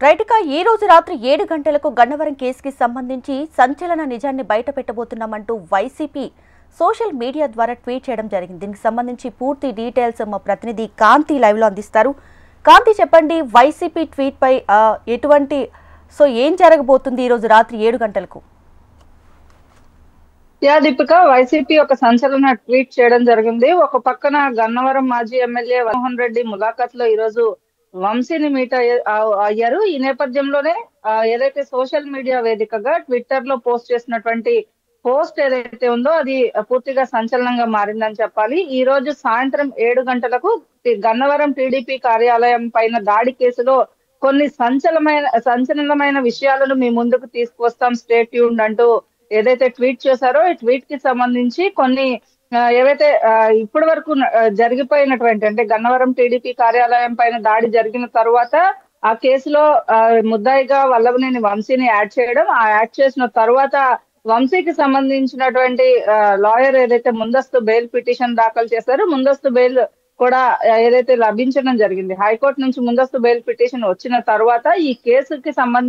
Right గా ఈ రోజు రాత్రి 7 గంటలకు గన్నవరం కేసుకి సంబంధించి సంచలన నిజాన్ని బయట పెట్టబోతున్నామంటూ వైసీపీ సోషల్ మీడియా ద్వారా ట్వీట్ చేయడం జరిగింది. దీనికి సంబంధించి పూర్తి డీటెయిల్స్ మా ప్రతినిధి కాంతి లైవ్ లో అందిస్తారు. కాంతి, చెప్పండి, వైసీపీ ట్వీట్ పై ఎటువంటి ఏం జరగబోతుంది ఈ రోజు రాత్రి 7 గంటలకు? దీపిక, వైసీపీ ఒక సంచలన ట్వీట్ చేయడం జరిగింది. ఒక పక్కన గన్నవరం మాజీ ఎమ్మెల్యే మోహన్ రెడ్డి ములాఖాత్ లో ఈ రోజు వంశీని మీట్ అయ్యారు. ఈ నేపథ్యంలోనే ఏదైతే సోషల్ మీడియా వేదికగా ట్విట్టర్ లో పోస్ట్ చేసినటువంటి పోస్ట్ ఏదైతే ఉందో అది పూర్తిగా సంచలనంగా మారిందని చెప్పాలి. ఈ రోజు సాయంత్రం 7 గంటలకు గన్నవరం టీడీపీ కార్యాలయం పైన దాడి కేసులో కొన్ని సంచలనమైన విషయాలను మీ ముందుకు తీసుకువస్తాం, స్టే ట్యూన్డ్ అంటూ ఏదైతే ట్వీట్ చేశారో ఈ ట్వీట్ కి సంబంధించి కొన్ని ఏవైతే ఇప్పటి వరకు జరిగిపోయినటువంటి, అంటే గన్నవరం టీడీపీ కార్యాలయం పైన దాడి జరిగిన తర్వాత ఆ కేసులో ముద్దాయిగా వల్లభనేని వంశీని యాడ్ చేయడం, ఆ యాడ్ చేసిన తర్వాత వంశీకి సంబంధించినటువంటి లాయర్ ఏదైతే ముందస్తు బెయిల్ పిటిషన్ దాఖలు చేశారో ముందస్తు బెయిల్ కూడా ఏదైతే లభించడం జరిగింది. హైకోర్టు నుంచి ముందస్తు బెయిల్ పిటిషన్ వచ్చిన తర్వాత ఈ కేసుకి సంబంధించి